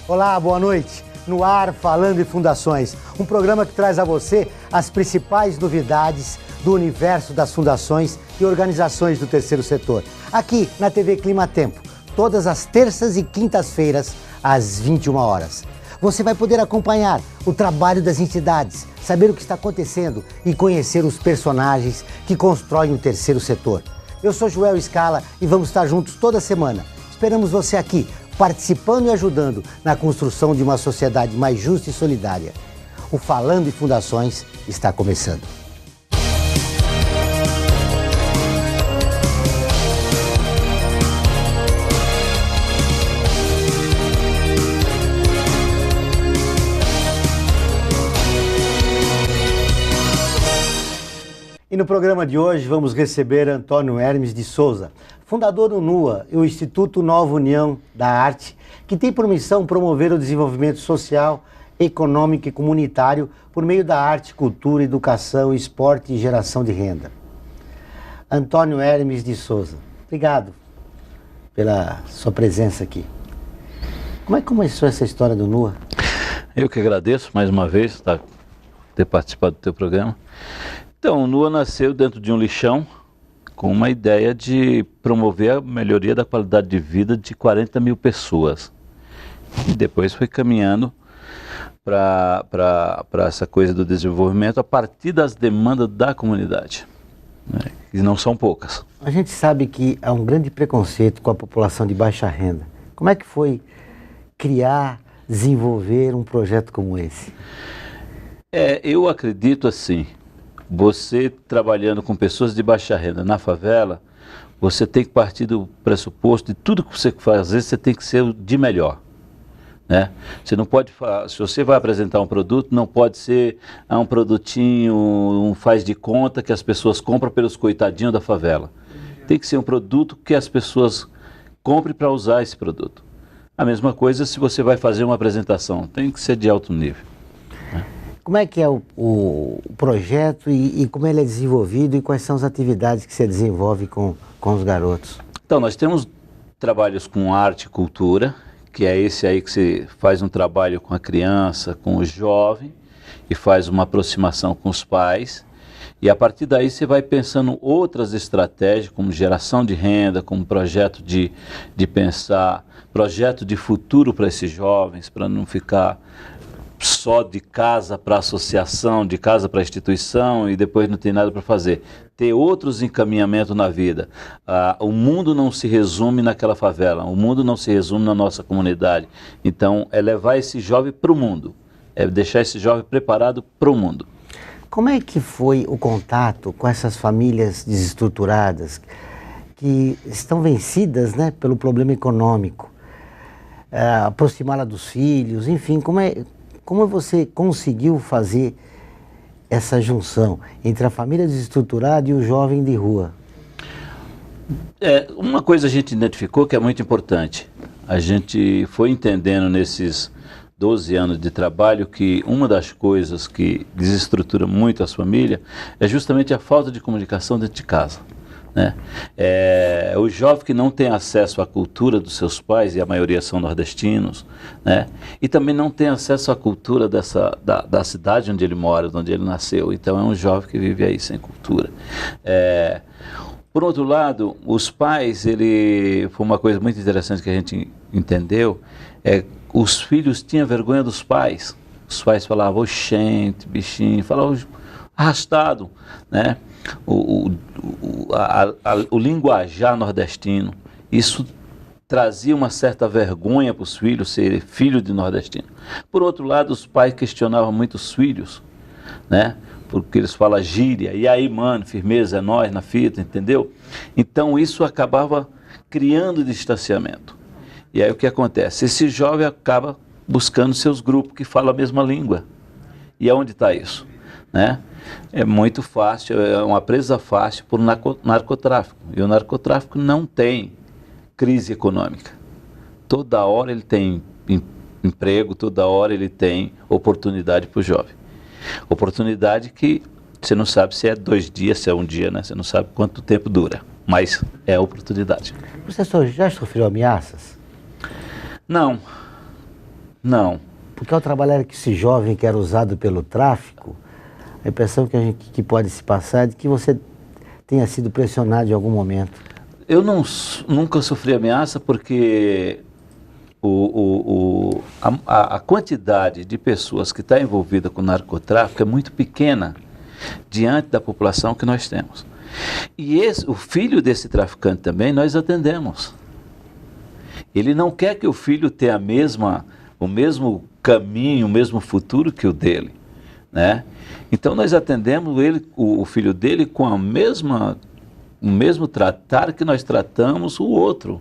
Olá, boa noite. No ar, Falando em Fundações, um programa que traz a você as principais novidades do universo das fundações e organizações do terceiro setor. Aqui na TV Clima Tempo, todas as terças e quintas-feiras, às 21 horas. Você vai poder acompanhar o trabalho das entidades, saber o que está acontecendo e conhecer os personagens que constroem o terceiro setor. Eu sou Joel Scala e vamos estar juntos toda semana. Esperamos você aqui, participando e ajudando na construção de uma sociedade mais justa e solidária. O Falando em Fundações está começando. E no programa de hoje vamos receber Antônio Hermes de Souza, fundador do NUA, o Instituto Nova União da Arte, que tem por missão promover o desenvolvimento social, econômico e comunitário por meio da arte, cultura, educação, esporte e geração de renda. Antônio Hermes de Souza, obrigado pela sua presença aqui. Como é que começou essa história do NUA? Eu que agradeço mais uma vez ter participado do teu programa. Então, o NUA nasceu dentro de um lixão com uma ideia de promover a melhoria da qualidade de vida de 40 mil pessoas. E depois foi caminhando para essa coisa do desenvolvimento a partir das demandas da comunidade, né? E não são poucas. A gente sabe que há um grande preconceito com a população de baixa renda. Como é que foi criar, desenvolver um projeto como esse? Eu acredito assim. Você trabalhando com pessoas de baixa renda na favela, você tem que partir do pressuposto de tudo que você fazer, você tem que ser de melhor, né? Você não pode, se você vai apresentar um produto, não pode ser um produtinho, um faz de conta que as pessoas compram pelos coitadinhos da favela. Tem que ser um produto que as pessoas comprem para usar esse produto. A mesma coisa se você vai fazer uma apresentação, tem que ser de alto nível. Como é que é o projeto e como ele é desenvolvido e quais são as atividades que você desenvolve com os garotos? Então, nós temos trabalhos com arte e cultura, que é esse aí que você faz um trabalho com a criança, com o jovem, e faz uma aproximação com os pais. E a partir daí você vai pensando outras estratégias, como geração de renda, como projeto de pensar, projeto de futuro para esses jovens, para não ficar só de casa para associação, de casa para instituição e depois não tem nada para fazer. Ter outros encaminhamentos na vida. O mundo não se resume naquela favela, o mundo não se resume na nossa comunidade. Então, é levar esse jovem para o mundo, é deixar esse jovem preparado para o mundo. Como é que foi o contato com essas famílias desestruturadas que estão vencidas, né, pelo problema econômico? Aproximá-la dos filhos, enfim, como você conseguiu fazer essa junção entre a família desestruturada e o jovem de rua? Uma coisa a gente identificou que é muito importante. A gente foi entendendo nesses 12 anos de trabalho que uma das coisas que desestrutura muito as famílias é justamente a falta de comunicação dentro de casa, né? O jovem que não tem acesso à cultura dos seus pais, e a maioria são nordestinos, né? E também não tem acesso à cultura da cidade onde ele mora, onde ele nasceu. Então é um jovem que vive aí sem cultura. Por outro lado, os pais, foi uma coisa muito interessante que a gente entendeu, os filhos tinham vergonha dos pais. Os pais falavam, oxente, bichinho, falavam arrastado, né? O linguajar nordestino, isso trazia uma certa vergonha para os filhos serem filhos de nordestino. Por outro lado, os pais questionavam muito os filhos, né? Porque eles falam gíria, e aí, mano, firmeza, é nós na fita, entendeu? Então isso acabava criando distanciamento. E aí o que acontece? Esse jovem acaba buscando seus grupos que falam a mesma língua. E aonde está isso, né? É muito fácil, é uma presa fácil por narcotráfico. E o narcotráfico não tem crise econômica. Toda hora ele tem emprego, toda hora ele tem oportunidade para o jovem. Oportunidade que você não sabe se é 2 dias, se é 1 dia, né? Você não sabe quanto tempo dura, mas é oportunidade. Professor, já sofreu ameaças? Não. Não. Porque ao trabalhar com esse jovem que era usado pelo tráfico, a impressão que pode se passar é de que você tenha sido pressionado em algum momento. Eu nunca sofri ameaça porque a quantidade de pessoas que está envolvida com o narcotráfico é muito pequena diante da população que nós temos. E o filho desse traficante também nós atendemos. Ele não quer que o filho tenha o mesmo caminho, o mesmo futuro que o dele, né? Então nós atendemos o filho dele com o mesmo tratar que nós tratamos o outro.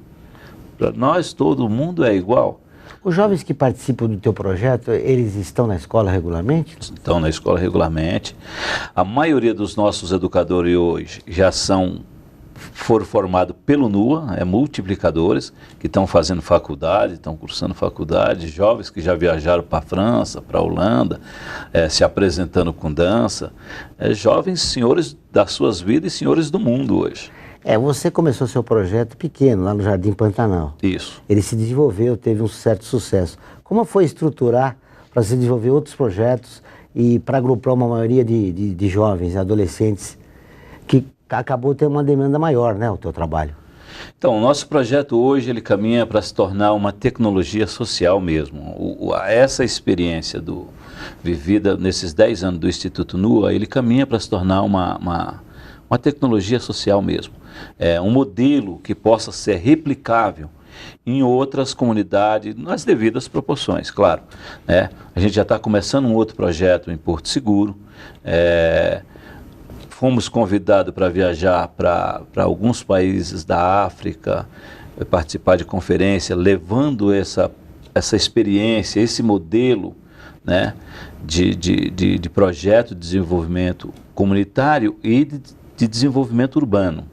Para nós todo mundo é igual. Os jovens que participam do teu projeto, eles estão na escola regularmente? Estão na escola regularmente. A maioria dos nossos educadores hoje já foram formados pelo NUA, multiplicadores, que estão fazendo faculdade, estão cursando faculdade, jovens que já viajaram para a França, para a Holanda, se apresentando com dança, jovens senhores das suas vidas e senhores do mundo hoje. Você começou seu projeto pequeno, lá no Jardim Pantanal. Isso. Ele se desenvolveu, teve um certo sucesso. Como foi estruturar para se desenvolver outros projetos e para agrupar uma maioria de jovens, adolescentes, que acabou tendo uma demanda maior, né, o teu trabalho? Então, o nosso projeto hoje, ele caminha para se tornar uma tecnologia social mesmo. Essa experiência vivida nesses 10 anos do Instituto NUA, ele caminha para se tornar uma tecnologia social mesmo. Um modelo que possa ser replicável em outras comunidades, nas devidas proporções, claro, né? A gente já está começando um outro projeto em Porto Seguro. Fomos convidados para viajar para alguns países da África, participar de conferência, levando essa experiência, esse modelo, né, de projeto de desenvolvimento comunitário e de desenvolvimento urbano,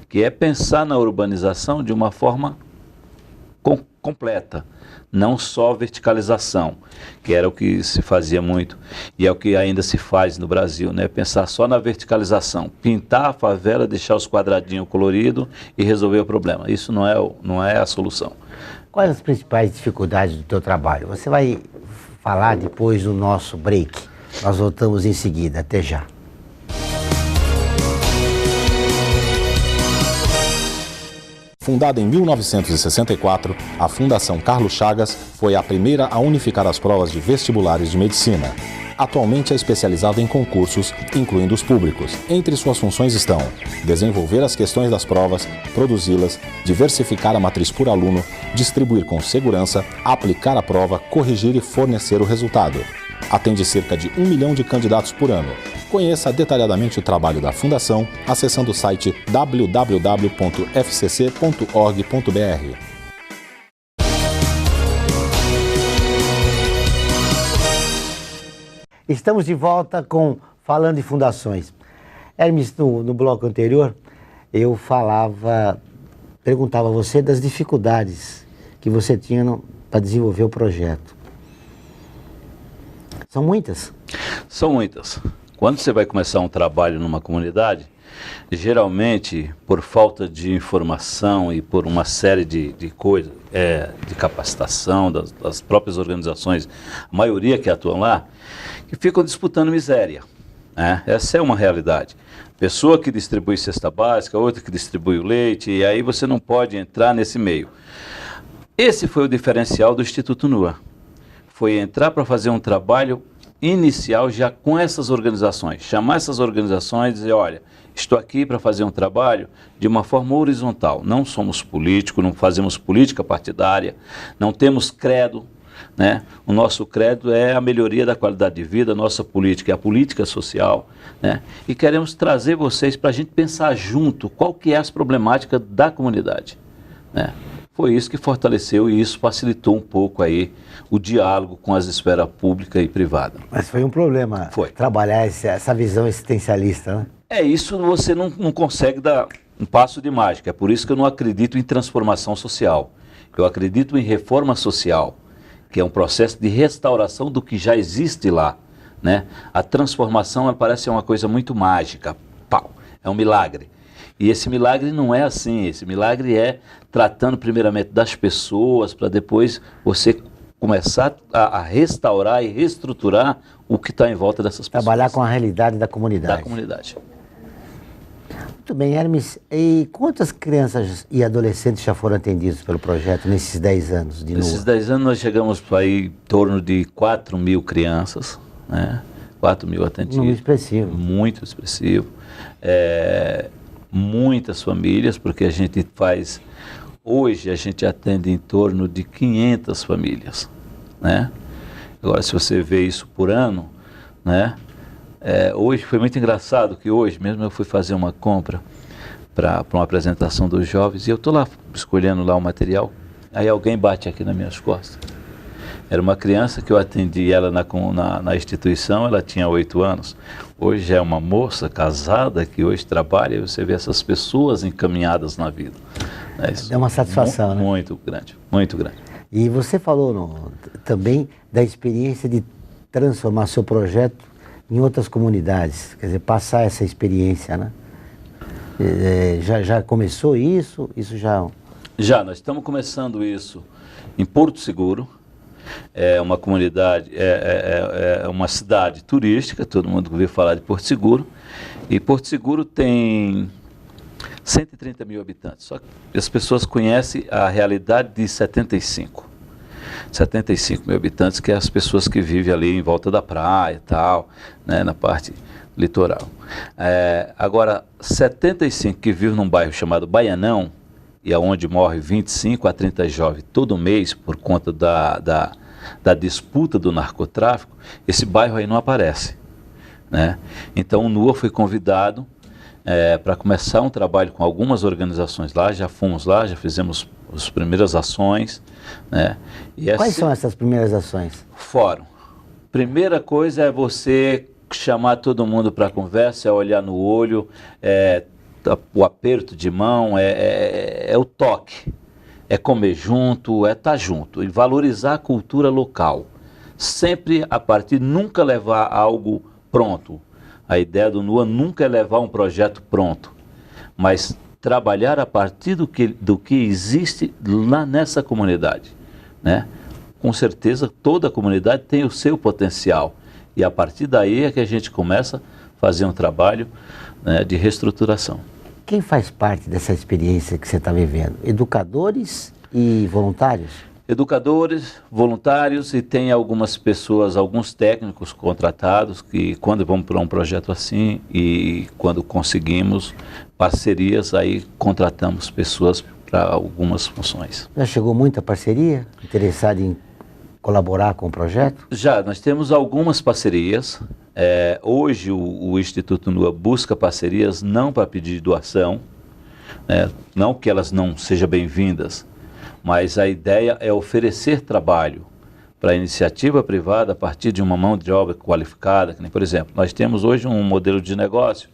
que é pensar na urbanização de uma forma completa, não só verticalização, que era o que se fazia muito e é o que ainda se faz no Brasil, né? Pensar só na verticalização, pintar a favela, deixar os quadradinhos coloridos e resolver o problema. Isso não é a solução. Quais as principais dificuldades do teu trabalho? Você vai falar depois do nosso break. Nós voltamos em seguida. Até já. Fundada em 1964, a Fundação Carlos Chagas foi a primeira a unificar as provas de vestibulares de medicina. Atualmente é especializada em concursos, incluindo os públicos. Entre suas funções estão desenvolver as questões das provas, produzi-las, diversificar a matriz por aluno, distribuir com segurança, aplicar a prova, corrigir e fornecer o resultado. Atende cerca de 1 milhão de candidatos por ano. Conheça detalhadamente o trabalho da Fundação acessando o site www.fcc.org.br. Estamos de volta com Falando em Fundações. Hermes, no bloco anterior, eu perguntava a você das dificuldades que você tinha para desenvolver o projeto. São muitas? São muitas. Quando você vai começar um trabalho numa comunidade, geralmente, por falta de informação e por uma série de coisas, de capacitação das próprias organizações, a maioria que atuam lá, que ficam disputando miséria, né? Essa é uma realidade. Pessoa que distribui cesta básica, outra que distribui o leite, e aí você não pode entrar nesse meio. Esse foi o diferencial do Instituto NUA. Foi entrar para fazer um trabalho inicial já com essas organizações, chamar essas organizações e dizer, olha, estou aqui para fazer um trabalho de uma forma horizontal, não somos políticos, não fazemos política partidária, não temos credo, né? O nosso credo é a melhoria da qualidade de vida, a nossa política é a política social, né? E queremos trazer vocês para a gente pensar junto qual que é as problemáticas da comunidade, né? Foi isso que fortaleceu e isso facilitou um pouco aí o diálogo com as esferas pública e privada. Mas foi um problema trabalhar essa visão existencialista, né? Isso você não consegue dar um passo de mágica. É por isso que eu não acredito em transformação social. Eu acredito em reforma social, que é um processo de restauração do que já existe lá, né? A transformação ela parece uma coisa muito mágica, pau, é um milagre. E esse milagre não é assim, esse milagre é tratando primeiramente das pessoas, para depois você começar a restaurar e reestruturar o que está em volta dessas pessoas. Trabalhar com a realidade da comunidade. Da comunidade. Muito bem, Hermes. E quantas crianças e adolescentes já foram atendidos pelo projeto nesses 10 anos de NUA? Nesses 10 anos nós chegamos para aí em torno de 4.000 crianças, né? 4.000 atendidos. Muito expressivo. Muito expressivo. Muitas famílias, porque a gente faz... Hoje a gente atende em torno de 500 famílias, né? Agora, se você vê isso por ano, né? Hoje foi muito engraçado que hoje mesmo eu fui fazer uma compra para uma apresentação dos jovens e eu estou lá escolhendo lá o material, aí alguém bate aqui nas minhas costas. Era uma criança que eu atendi ela na instituição, ela tinha 8 anos. Hoje é uma moça casada que hoje trabalha e você vê essas pessoas encaminhadas na vida. É uma satisfação, né? Muito grande, muito grande. E você falou também da experiência de transformar seu projeto em outras comunidades, quer dizer, passar essa experiência, né? Já começou isso? Já, nós estamos começando isso em Porto Seguro. É uma comunidade, é uma cidade turística, todo mundo ouviu falar de Porto Seguro. E Porto Seguro tem 130 mil habitantes, só que as pessoas conhecem a realidade de 75 mil habitantes, que é as pessoas que vivem ali em volta da praia e tal, né, na parte litoral. Agora, 75 que vivem num bairro chamado Baianão, e aonde morre 25 a 30 jovens todo mês por conta da disputa do narcotráfico, esse bairro aí não aparece, né? Então o NUA foi convidado para começar um trabalho com algumas organizações lá, já fomos lá, já fizemos as primeiras ações, né? Quais são essas primeiras ações? Fórum. Primeira coisa é você chamar todo mundo para conversa, é olhar no olho, o aperto de mão, é o toque, é comer junto, é estar junto e valorizar a cultura local. Sempre a partir, nunca levar algo pronto. A ideia do NUA nunca é levar um projeto pronto, mas trabalhar a partir do que existe lá nessa comunidade, né? Com certeza toda a comunidade tem o seu potencial e a partir daí é que a gente começa a fazer um trabalho, né, de reestruturação. Quem faz parte dessa experiência que você está vivendo? Educadores e voluntários? Educadores, voluntários e tem algumas pessoas, alguns técnicos contratados que quando vamos para um projeto assim e quando conseguimos parcerias, aí contratamos pessoas para algumas funções. Já chegou muita parceria interessada em colaborar com o projeto? Já, nós temos algumas parcerias. Hoje o Instituto NUA busca parcerias não para pedir doação, não que elas não sejam bem-vindas, mas a ideia é oferecer trabalho para a iniciativa privada a partir de uma mão de obra qualificada. Por exemplo, nós temos hoje um modelo de negócio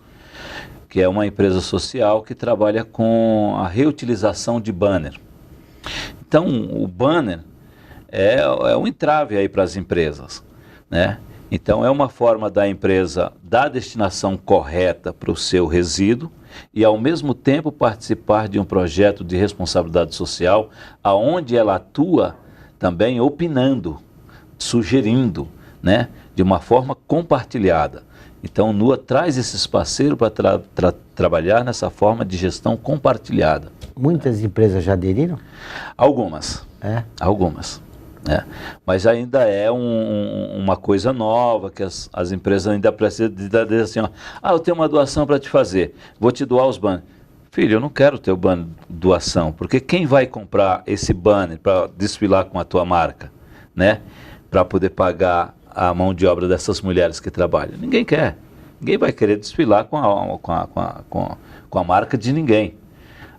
que é uma empresa social que trabalha com a reutilização de banner. Então, o banner é um entrave aí para as empresas, né? Então, é uma forma da empresa dar a destinação correta para o seu resíduo e, ao mesmo tempo, participar de um projeto de responsabilidade social, aonde ela atua também opinando, sugerindo, né, de uma forma compartilhada. Então, o NUA traz esses parceiros para trabalhar nessa forma de gestão compartilhada. Muitas empresas já aderiram? Algumas. Algumas. Mas ainda é uma coisa nova, que as empresas ainda precisam dizer assim, eu tenho uma doação para te fazer, vou te doar os banners. Filho, eu não quero ter o banner doação, porque quem vai comprar esse banner para desfilar com a tua marca, né? Para poder pagar a mão de obra dessas mulheres que trabalham? Ninguém quer. Ninguém vai querer desfilar com a marca de ninguém.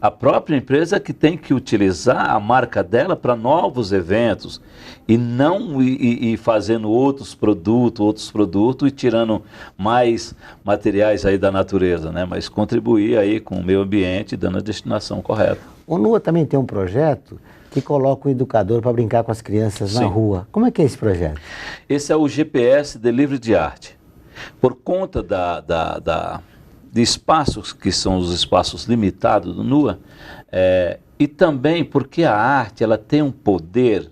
A própria empresa que tem que utilizar a marca dela para novos eventos e não ir fazendo outros produtos e tirando mais materiais aí da natureza, né? Mas contribuir aí com o meio ambiente, dando a destinação correta. O NUA também tem um projeto que coloca um educador para brincar com as crianças na rua. Como é que é esse projeto? Esse é o GPS Delivery de Arte. Por conta de espaços que são os espaços limitados do NUA, e também porque a arte ela tem um poder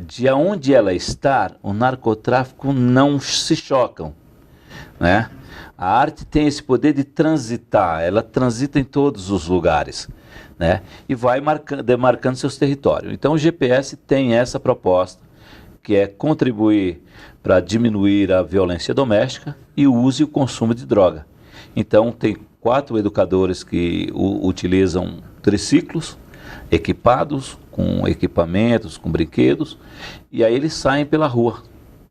de onde ela está, o narcotráfico não se chocam, né? A arte tem esse poder de transitar, ela transita em todos os lugares, né? E vai demarcando seus territórios. Então o GPS tem essa proposta, que é contribuir para diminuir a violência doméstica e o uso e o consumo de droga. Então tem 4 educadores que utilizam triciclos equipados com equipamentos, com brinquedos, e aí eles saem pela rua.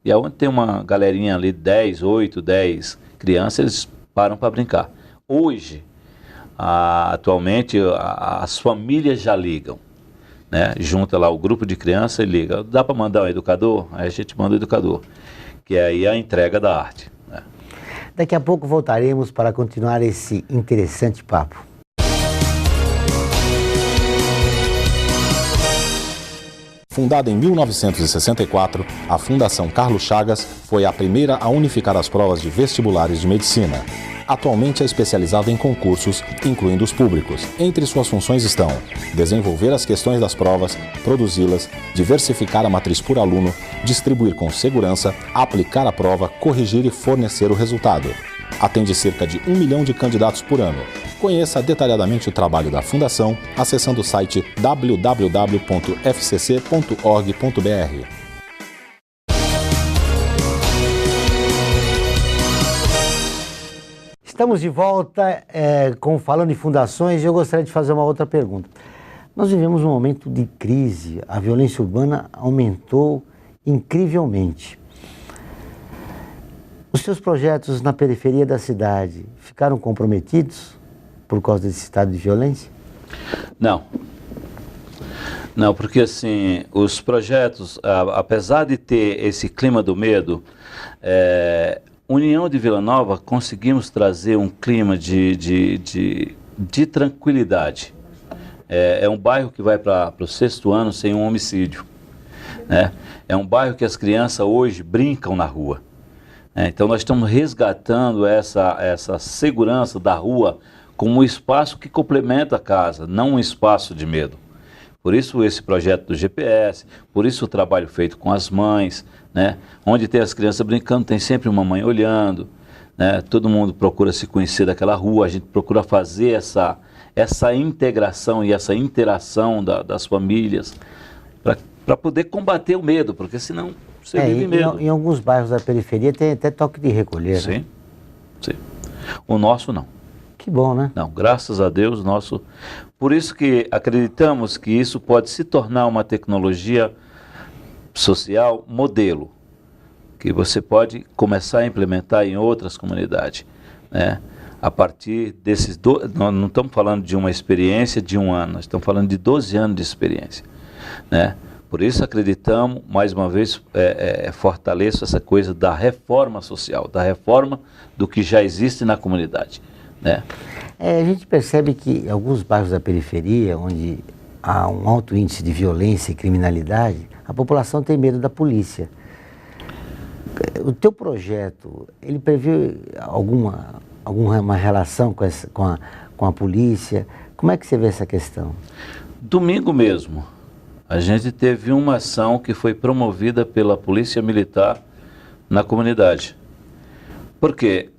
E onde tem uma galerinha ali, 8, 10 crianças, eles param para brincar. Hoje, atualmente, as famílias já ligam, né? Junta lá o grupo de crianças e liga. Dá para mandar um educador? Aí a gente manda o educador, que é aí a entrega da arte, né? Daqui a pouco voltaremos para continuar esse interessante papo. Fundada em 1964, a Fundação Carlos Chagas foi a primeira a unificar as provas de vestibulares de medicina. Atualmente é especializada em concursos, incluindo os públicos. Entre suas funções estão desenvolver as questões das provas, produzi-las, diversificar a matriz por aluno, distribuir com segurança, aplicar a prova, corrigir e fornecer o resultado. Atende cerca de 1 milhão de candidatos por ano. Conheça detalhadamente o trabalho da Fundação acessando o site www.fcc.org.br. Estamos de volta falando em fundações e eu gostaria de fazer uma outra pergunta. Nós vivemos um momento de crise, a violência urbana aumentou incrivelmente. Os seus projetos na periferia da cidade ficaram comprometidos por causa desse estado de violência? Não. Não, porque assim, os projetos, apesar de ter esse clima do medo, União de Vila Nova conseguimos trazer um clima de tranquilidade. É um bairro que vai para o 6º ano sem um homicídio, né? É um bairro que as crianças hoje brincam na rua. Então nós estamos resgatando essa segurança da rua como um espaço que complementa a casa, não um espaço de medo. Por isso esse projeto do GPS, por isso o trabalho feito com as mães, né? Onde tem as crianças brincando, tem sempre uma mãe olhando, né? Todo mundo procura se conhecer daquela rua, a gente procura fazer essa integração e essa interação das famílias para poder combater o medo, porque senão você vive medo. Em alguns bairros da periferia tem até toque de recolher. Sim, né? Sim. O nosso não. Que bom, né? Não, graças a Deus, nosso... Por isso que acreditamos que isso pode se tornar uma tecnologia social modelo, que você pode começar a implementar em outras comunidades, né? A partir desses... Nós não estamos falando de uma experiência de 1 ano, nós estamos falando de 12 anos de experiência, né? Por isso acreditamos, mais uma vez, fortaleço essa coisa da reforma social, da reforma do que já existe na comunidade, né? A gente percebe que em alguns bairros da periferia, onde há um alto índice de violência e criminalidade, a população tem medo da polícia. O teu projeto, ele prevê alguma relação com a polícia? Como é que você vê essa questão? Domingo mesmo, a gente teve uma ação que foi promovida pela Polícia Militar na comunidade. Por quê?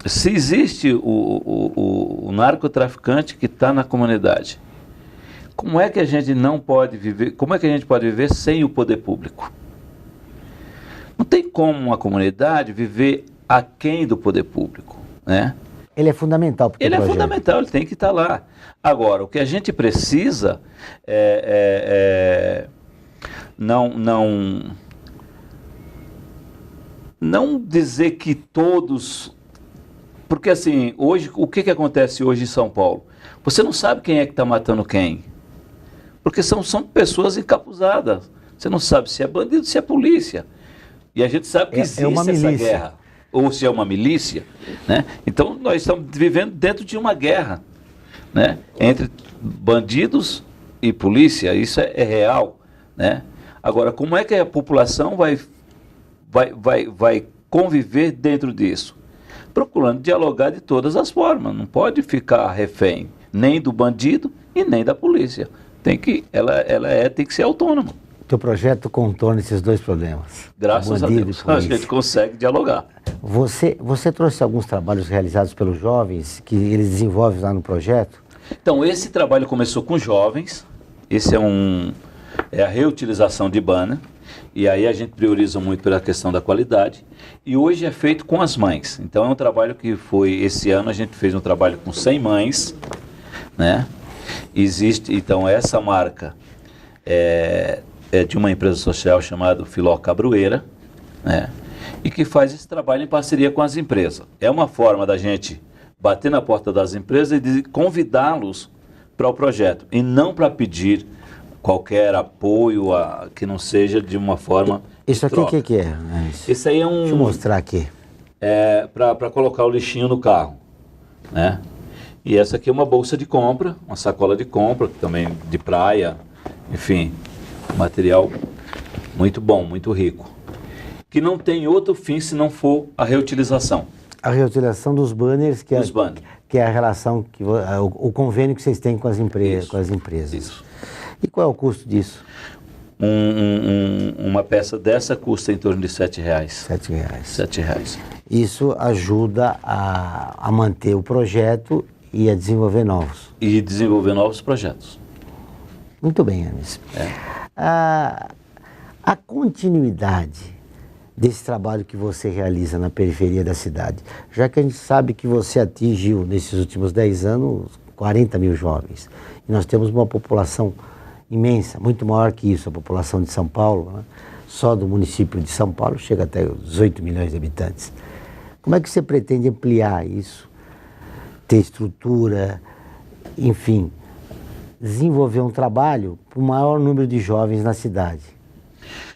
Se existe o narcotraficante que está na comunidade, como é que a gente não pode viver, como é que a gente pode viver sem o poder público? Não tem como uma comunidade viver aquém do poder público, né? Ele é fundamental para o teu projeto. Ele é fundamental, ele tem que estar lá. Agora, o que a gente precisa não dizer que todos... Porque assim, hoje, o que acontece hoje em São Paulo? Você não sabe quem é que está matando quem. Porque são pessoas encapuzadas. Você não sabe se é bandido, se é polícia. E a gente sabe que existe essa guerra. Ou se é uma milícia, né? Então nós estamos vivendo dentro de uma guerra, né? Entre bandidos e polícia, isso é real, né? Agora, como é que a população vai conviver dentro disso? Procurando dialogar de todas as formas, não pode ficar refém nem do bandido e nem da polícia. tem que ser autônoma. Teu projeto contorna esses dois problemas. Graças a Deus, a gente consegue dialogar. Você trouxe alguns trabalhos realizados pelos jovens que eles desenvolvem lá no projeto? Então, esse trabalho começou com jovens, esse é a reutilização de banner, e aí a gente prioriza muito pela questão da qualidade, e hoje é feito com as mães. Então é um trabalho que esse ano a gente fez um trabalho com 100 mães, né? Existe, então essa marca é de uma empresa social chamada Filó Cabroeira, né? E que faz esse trabalho em parceria com as empresas. É uma forma da gente bater na porta das empresas e de convidá-los para o projeto, e não para pedir qualquer apoio que não seja de uma forma. Isso aqui o que é? Isso aí é um. Deixa eu mostrar aqui. Para colocar o lixinho no carro, né? E essa aqui é uma bolsa de compra, uma sacola de compra, também de praia, enfim, material muito bom, muito rico, que não tem outro fim se não for a reutilização. A reutilização dos banners, que é a relação, o convênio que vocês têm com as empresas. Isso. E qual é o custo disso? Uma peça dessa custa em torno de R$7. R$7. Isso ajuda a manter o projeto e a desenvolver novos. E desenvolver novos projetos. Muito bem, Hermes. A continuidade desse trabalho que você realiza na periferia da cidade, já que a gente sabe que você atingiu, nesses últimos 10 anos, 40 mil jovens. E nós temos uma população imensa, muito maior que isso, a população de São Paulo, né? Só do município de São Paulo chega até 18 milhões de habitantes. Como é que você pretende ampliar isso, ter estrutura, enfim, desenvolver um trabalho para o maior número de jovens na cidade?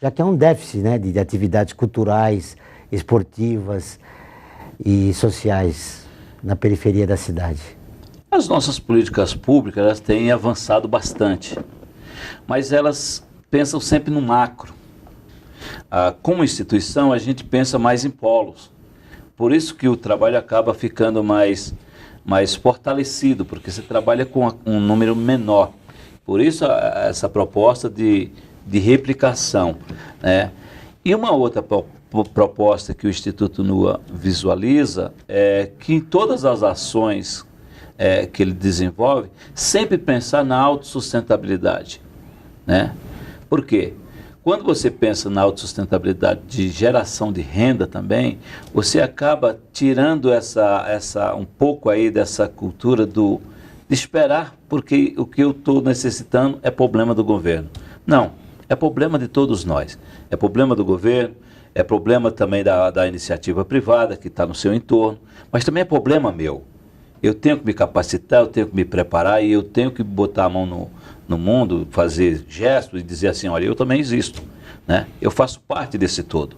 Já que é um déficit, né, de atividades culturais, esportivas e sociais na periferia da cidade. As nossas políticas públicas, elas têm avançado bastante, mas elas pensam sempre no macro. Como instituição, a gente pensa mais em polos. Por isso que o trabalho acaba ficando mais fortalecido, porque você trabalha com um número menor. Por isso essa proposta de replicação, né? E uma outra proposta que o Instituto NUA visualiza é que em todas as ações que ele desenvolve, sempre pensar na autossustentabilidade, né? Por quê? Quando você pensa na autossustentabilidade de geração de renda também, você acaba tirando um pouco aí dessa cultura de esperar, porque o que eu estou necessitando é problema do governo. Não, é problema de todos nós. É problema do governo, é problema também da iniciativa privada que está no seu entorno, mas também é problema meu. Eu tenho que me capacitar, eu tenho que me preparar e eu tenho que botar a mão no mundo, fazer gestos e dizer assim, olha, eu também existo, né? Eu faço parte desse todo,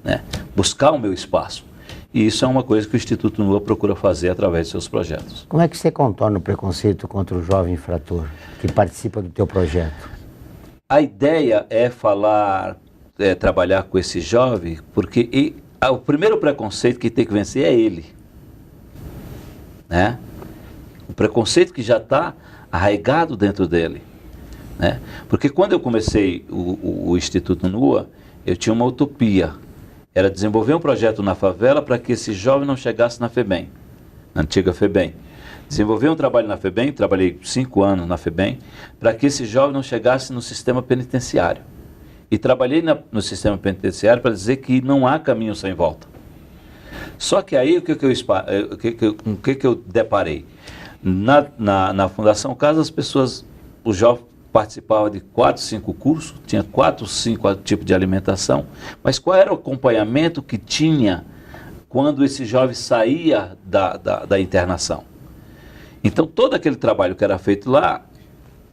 né? Buscar o meu espaço. E isso é uma coisa que o Instituto NUA procura fazer através de seus projetos. Como é que você contorna o preconceito contra o jovem infrator que participa do teu projeto? A ideia é trabalhar com esse jovem, porque o primeiro preconceito que tem que vencer é ele, né? O preconceito que já está arraigado dentro dele, né? Porque quando eu comecei o Instituto NUA, eu tinha uma utopia, era desenvolver um projeto na favela para que esse jovem não chegasse na FEBEM, na antiga FEBEM. Desenvolver um trabalho na FEBEM, trabalhei 5 anos na FEBEM, para que esse jovem não chegasse no sistema penitenciário. E trabalhei no sistema penitenciário para dizer que não há caminho sem volta. Só que aí, o que eu deparei? Na Fundação Casa, os jovens participavam de 4, 5 cursos, tinha 4, 5 tipos de alimentação, mas qual era o acompanhamento que tinha quando esse jovem saía da internação? Então, todo aquele trabalho que era feito lá,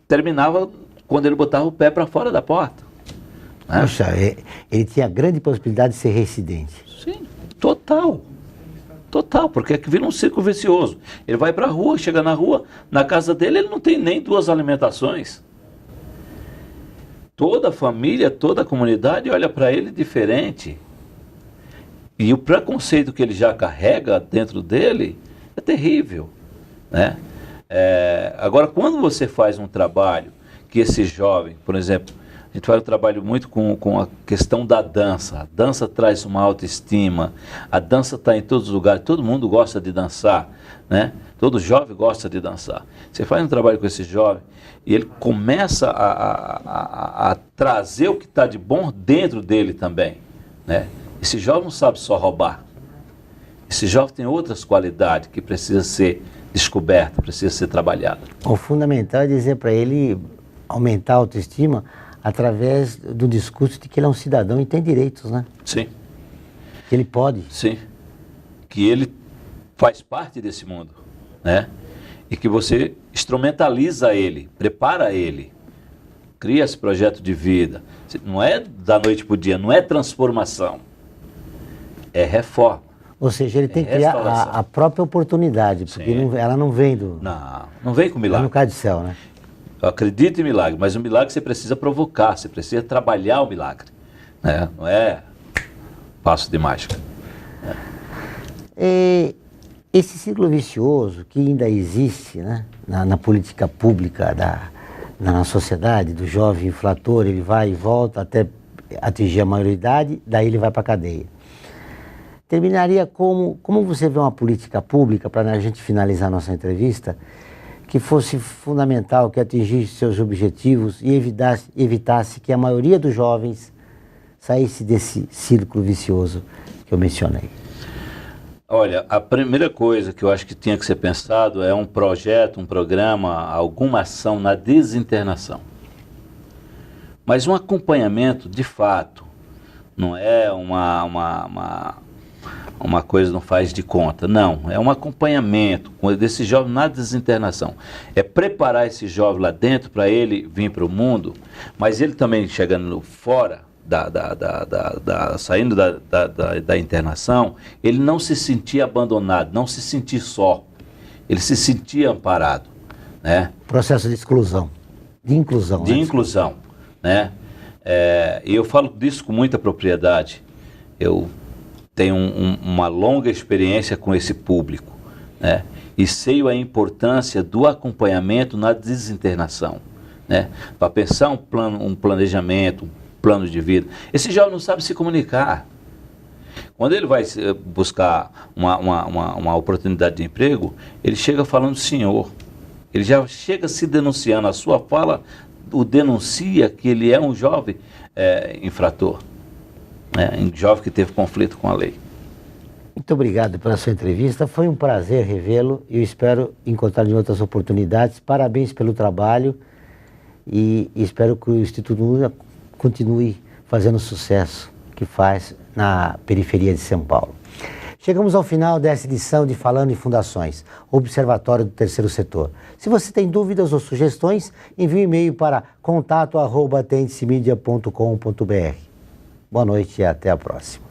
terminava quando ele botava o pé para fora da porta. Né? Poxa, ele tinha grande possibilidade de ser reincidente. Sim, total, porque aqui vira um círculo vicioso. Ele vai para a rua, chega na rua, na casa dele ele não tem nem 2 alimentações. Toda a família, toda a comunidade olha para ele diferente. E o preconceito que ele já carrega dentro dele é terrível, né? Agora, quando você faz um trabalho que esse jovem, por exemplo, a gente faz um trabalho muito com a questão da dança. A dança traz uma autoestima, a dança está em todos os lugares, todo mundo gosta de dançar, né? Todo jovem gosta de dançar. Você faz um trabalho com esse jovem e ele começa a trazer o que está de bom dentro dele também, né? Esse jovem não sabe só roubar. Esse jovem tem outras qualidades que precisam ser descobertas, precisam ser trabalhadas. O fundamental é dizer para ele aumentar a autoestima através do discurso de que ele é um cidadão e tem direitos, né? Sim. Que ele pode. Sim. Que ele faz parte desse mundo, né? E que você instrumentaliza ele, prepara ele, cria esse projeto de vida. Não é da noite para o dia, não é transformação, é reforma. Ou seja, ele tem que criar a própria oportunidade, porque ela não vem do... Não vem com milagre. Ela não cai do céu, né? Eu acredito em milagre, mas o milagre você precisa provocar, você precisa trabalhar o milagre, né? Não é passo de mágica. Esse ciclo vicioso que ainda existe, né, na política pública, na sociedade, do jovem infrator, ele vai e volta até atingir a maioridade, daí ele vai para a cadeia. Terminaria como você vê uma política pública, para a gente finalizar nossa entrevista, que fosse fundamental, que atingisse seus objetivos e evitasse que a maioria dos jovens saísse desse círculo vicioso que eu mencionei? Olha, a primeira coisa que eu acho que tinha que ser pensado é um projeto, um programa, alguma ação na desinternação. Mas um acompanhamento, de fato, não é uma coisa não faz de conta, não, é um acompanhamento desse jovem na desinternação, é preparar esse jovem lá dentro para ele vir para o mundo, mas ele também chegando fora, saindo da internação, ele não se sentia abandonado, não se sentia só, ele se sentia amparado, né? Processo de exclusão, de inclusão. De inclusão, né? E eu falo disso com muita propriedade. Eu tenho uma longa experiência com esse público, né? E sei a importância do acompanhamento na desinternação, né? Para pensar um planejamento, plano de vida. Esse jovem não sabe se comunicar. Quando ele vai buscar uma oportunidade de emprego, ele chega falando senhor. Ele já chega se denunciando. A sua fala o denuncia que ele é um jovem infrator, um jovem que teve conflito com a lei. Muito obrigado pela sua entrevista. Foi um prazer revê-lo e eu espero encontrar em outras oportunidades. Parabéns pelo trabalho e espero que o Instituto Lula continue fazendo o sucesso que faz na periferia de São Paulo. Chegamos ao final dessa edição de Falando em Fundações, Observatório do Terceiro Setor. Se você tem dúvidas ou sugestões, envie um e-mail para contato@tendicemedia.com.br. Boa noite e até a próxima.